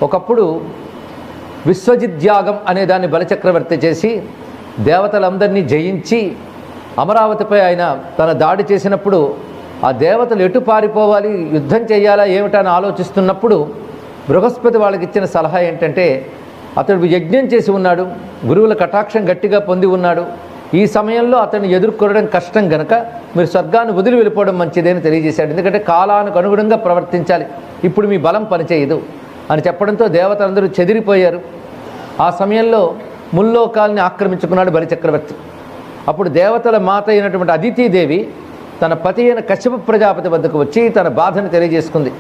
ఒకప్పుడు విశ్వజిద్యాగం అనే దాన్ని బలిచక్రవర్తి చేసి దేవతలందరినీ జయించి అమరావతిపై ఆయన తన దాడి చేసినప్పుడు ఆ దేవతలు ఎటు పారిపోవాలి, యుద్ధం చేయాలా ఏమిటని ఆలోచిస్తున్నప్పుడు బృహస్పతి వాళ్ళకి ఇచ్చిన సలహా ఏంటంటే, అతడు యజ్ఞం చేసి ఉన్నాడు, గురువుల కటాక్షం గట్టిగా పొంది ఉన్నాడు, ఈ సమయంలో అతన్ని ఎదుర్కొనడం కష్టం గనక మీరు స్వర్గాన్ని వదిలి వెళ్ళిపోవడం మంచిదని తెలియజేశాడు. ఎందుకంటే కాలానికి అనుగుణంగా ప్రవర్తించాలి, ఇప్పుడు మీ బలం పనిచేయదు అని చెప్పడంతో దేవతలందరూ చెదిరిపోయారు. ఆ సమయంలో ముల్లోకాల్ని ఆక్రమించుకున్నాడు బలిచక్రవర్తి. అప్పుడు దేవతల మాత అయినటువంటి అదితీదేవి తన పతి అయిన కశ్యప ప్రజాపతి వద్దకు వచ్చి తన బాధను తెలియజేసుకుంది.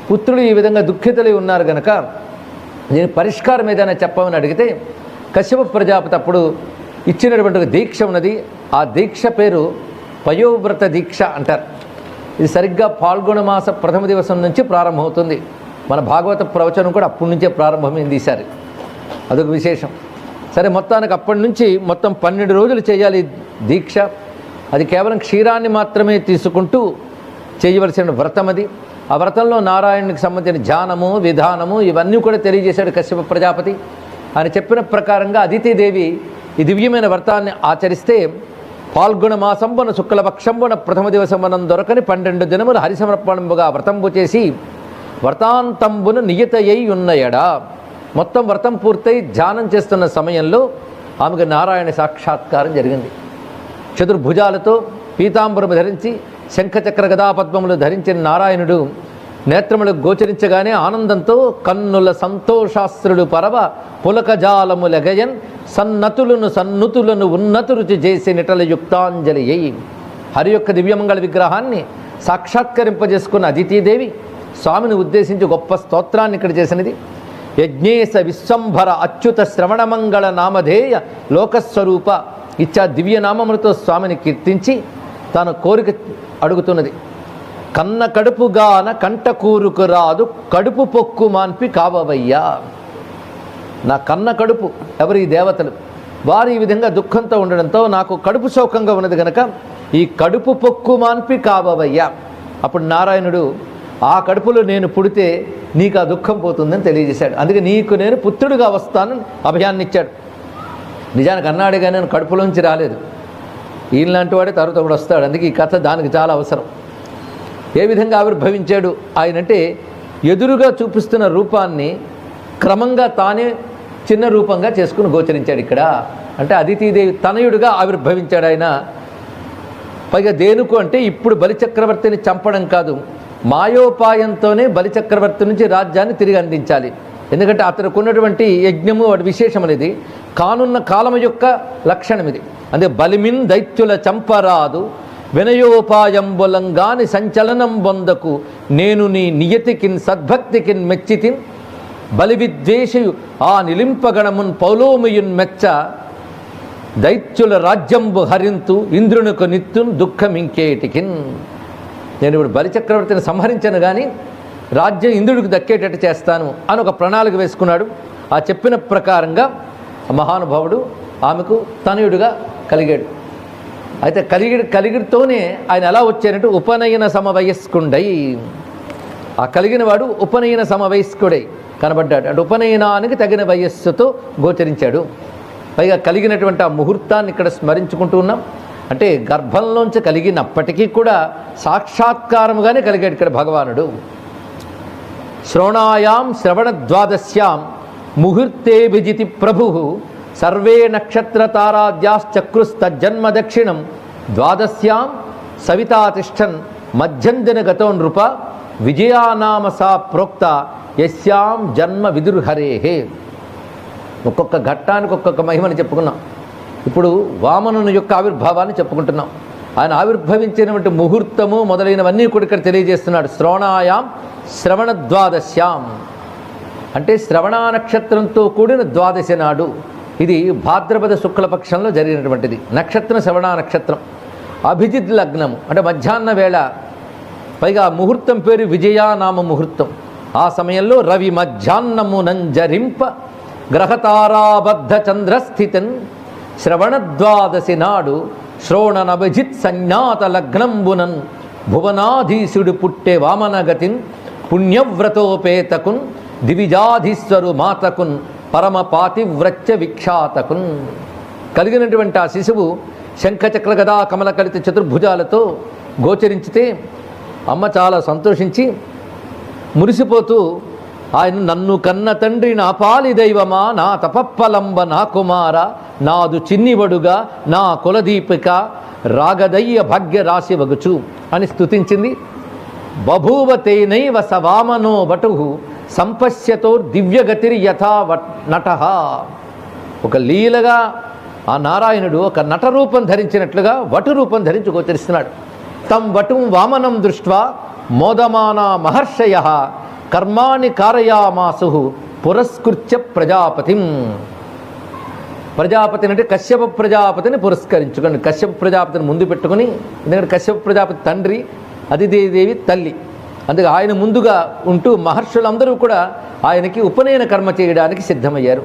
పుత్రులు ఈ విధంగా దుఃఖితులై ఉన్నారు గనక దీని పరిష్కారం ఏదైనా చెప్పమని అడిగితే కశ్యప ప్రజాపతి అప్పుడు ఇచ్చినటువంటి దీక్ష ఉన్నది. ఆ దీక్ష పేరు పయోవ్రత దీక్ష అంటారు. ఇది సరిగ్గా పాల్గొన మాస ప్రథమ దివసం నుంచి ప్రారంభమవుతుంది. మన భాగవత ప్రవచనం కూడా అప్పటి నుంచే ప్రారంభమైంది ఈసారి, అదొక విశేషం. సరే, మొత్తానికి అప్పటి నుంచి మొత్తం 12 రోజులు చేయాలి దీక్ష. అది కేవలం క్షీరాన్ని మాత్రమే తీసుకుంటూ చేయవలసిన వ్రతం అది. ఆ వ్రతంలో నారాయణునికి సంబంధించిన ధ్యానము విధానము ఇవన్నీ కూడా తెలియజేశాడు కశ్యప ప్రజాపతి. ఆయన చెప్పిన ప్రకారంగా అదితీదేవి ఈ దివ్యమైన వ్రతాన్ని ఆచరిస్తే పాల్గొన మాసంబున శుక్లపక్షంబున ప్రథమ దివసమునం దొరకని 12 దినములు హరిసమర్పణముగా వ్రతంబు చేసి వ్రతాంతంబున నియతయ్యి ఉన్నయడా. మొత్తం వ్రతం పూర్తయి ధ్యానం చేస్తున్న సమయంలో ఆమెకు నారాయణ సాక్షాత్కారం జరిగింది. చతుర్భుజాలతో పీతాంబరము ధరించి శంఖచక్ర గదాపద్మములు ధరించిన నారాయణుడు నేత్రములకు గోచరించగానే ఆనందంతో కన్నుల సంతోషాశ్రుడు పరవ పులకజాలములగయన్ సన్నుతులను ఉన్నతురుచి చేసి నిటల యుక్తాంజలి అయి. హరి యొక్క దివ్యమంగళ విగ్రహాన్ని సాక్షాత్కరింపజేసుకున్న అదితీదేవి స్వామిని ఉద్దేశించి గొప్ప స్తోత్రాన్ని ఇక్కడ చేసినది. యజ్ఞేశ విశ్వంభర అచ్యుత శ్రవణమంగళ నామధేయ లోకస్వరూప ఇచ్చా దివ్యనామములతో స్వామిని కీర్తించి తన కోరిక అడుగుతున్నది. కన్న కడుపుగాన కంటకూరుకు రాదు కడుపు పొక్కు మాన్పి కావవయ్యా. నా కన్న కడుపు ఎవరి దేవతలు, వారు ఈ విధంగా దుఃఖంతో ఉండడంతో నాకు కడుపు శోకంగా ఉన్నది కనుక ఈ కడుపు పొక్కు మాన్పి కావవయ్యా. అప్పుడు నారాయణుడు ఆ కడుపులో నేను పుడితే నీకు ఆ దుఃఖం పోతుందని తెలియజేశాడు. అందుకే నీకు నేను పుత్రుడిగా వస్తానని అభయాన్ని ఇచ్చాడు. నిజానికి అన్నాడుగా నేను కడుపులోంచి రాలేదు, ఈయనలాంటి వాడే తర్వాత కూడా వస్తాడు. అందుకే ఈ కథ దానికి చాలా అవసరం. ఏ విధంగా ఆవిర్భవించాడు ఆయనంటే ఎదురుగా చూపిస్తున్న రూపాన్ని క్రమంగా తానే చిన్న రూపంగా చేసుకుని గోచరించాడు ఇక్కడ. అంటే అదితీదేవి తనయుడుగా ఆవిర్భవించాడు ఆయన. పైగా దేనుకు అంటే ఇప్పుడు బలిచక్రవర్తిని చంపడం కాదు, మాయోపాయంతోనే బలిచక్రవర్తి నుంచి రాజ్యాన్ని తిరిగి అందించాలి. ఎందుకంటే అతనికి ఉన్నటువంటి యజ్ఞము వాటి విశేషం అనేది కానున్న కాలము యొక్క లక్షణం ఇది. అదే బలిమిన్ దైత్యుల చంపరాదు వినయోపాయంబులంగాని సంచలనం బొందకు నేను నీ నియతికిన్ సద్భక్తికిన్ మెచ్చితిన్ బలి విద్వేషయు ఆ నిలింపగణమున్ పౌలోమయున్ మెచ్చ దైత్యుల రాజ్యంబు హరింతు ఇంద్రునికి నిత్తున్ దుఃఖం ఇంకేటికిన్. నేను ఇప్పుడు బలిచక్రవర్తిని సంహరించను కానీ రాజ్యం ఇంద్రుడికి దక్కేటట్టు చేస్తాను అని ఒక ప్రణాళిక వేసుకున్నాడు. ఆ చెప్పిన ప్రకారంగా మహానుభావుడు ఆమెకు తనయుడుగా కలిగాడు. అయితే కలిగిడితోనే ఆయన ఎలా వచ్చారంటే ఉపనయన సమవయస్కుండై, ఆ కలిగిన వాడు ఉపనయన సమవయస్కుడై కనబడ్డాడు. అంటే ఉపనయనానికి తగిన వయస్సుతో గోచరించాడు. పైగా కలిగినటువంటి ఆ ముహూర్తాన్ని ఇక్కడ స్మరించుకుంటూ ఉన్నాం. అంటే గర్భంలోంచి కలిగినప్పటికీ కూడా సాక్షాత్కారముగానే కలిగాడు ఇక్కడ భగవానుడు. శ్రోణాయాం శ్రవణద్వాదశ్యాం ముహూర్తేభిజితి ప్రభు సర్వే నక్షత్రతారాద్యాశ్చక్రుస్తజ్జన్మ దక్షిణం ద్వాదశ్యాం సవితాతిష్టన్ మధ్యందిన గతో నృప విజయానామ సా ప్రోక్త యస్యాం జన్మ విదుర్హరేహే. ఒక్కొక్క ఘట్టానికి ఒక్కొక్క మహిమని చెప్పుకున్నాం. ఇప్పుడు వామనుని యొక్క ఆవిర్భావాన్ని చెప్పుకుంటున్నాం. ఆయన ఆవిర్భవించినటువంటి ముహూర్తము మొదలైనవన్నీ కూడా ఇక్కడ తెలియజేస్తున్నాడు. శ్రవణాయాం శ్రవణ ద్వాదశ్యాం అంటే శ్రవణ నక్షత్రంతో కూడిన ద్వాదశి నాడు. ఇది భాద్రపద శుక్లపక్షంలో జరిగినటువంటిది. నక్షత్రం శ్రవణ నక్షత్రం. అభిజిత్ లగ్నము అంటే మధ్యాహ్న వేళ. పైగా ముహూర్తం పేరు విజయానామ ముహూర్తం. ఆ సమయంలో రవి మధ్యాహ్నమునంజరింప గ్రహతారాబద్ధ చంద్రస్థితన్ శ్రవణద్వాదశి నాడు శ్రోణనభిజిత్ సంజ్ఞాత లగ్నంబునన్ భువనాధీశుడు పుట్టే వామనగతిన్ పుణ్యవ్రతోపేతకున్ దివిజాధీశ్వరు మాతకున్ పరమ పాతివ్రత్య విఖ్యాతకున్. కలిగినటువంటి ఆ శిశువు శంఖచక్ర గదా కమల కలిత చతుర్భుజాలతో గోచరించితే అమ్మ చాలా సంతోషించి మురిసిపోతూ ఆయన నన్ను కన్న తండ్రి నా పాలి దైవమా, నా తపప్పలంబ నా కుమార, నాదు చిన్నివడుగా నా కులదీపిక రాగదయ్య భాగ్య రాశి వగుచు అని స్తుతించింది. బభూవ తేనైవ సవామనో వటు సంపశ్యతో దివ్యగతిరి యథా నట. ఒక లీలగా ఆ నారాయణుడు ఒక నటరూపం ధరించినట్లుగా వటు రూపం ధరించి గోచరిస్తున్నాడు. తం వటుం వామనం దృష్ట్వా మోదమానా మహర్షయ కర్మాణి కారయామాసు పురస్కృత్య ప్రజాపతిం. ప్రజాపతిని అంటే కశ్యప ప్రజాపతిని పురస్కరించుకోండి. కశ్యప ప్రజాపతిని ముందు పెట్టుకుని, ఎందుకంటే కశ్యప ప్రజాపతి తండ్రి, అదిదేవి తల్లి, అందుకే ఆయన ముందుగా ఉంటూ మహర్షులందరూ కూడా ఆయనకి ఉపనయన కర్మ చేయడానికి సిద్ధమయ్యారు.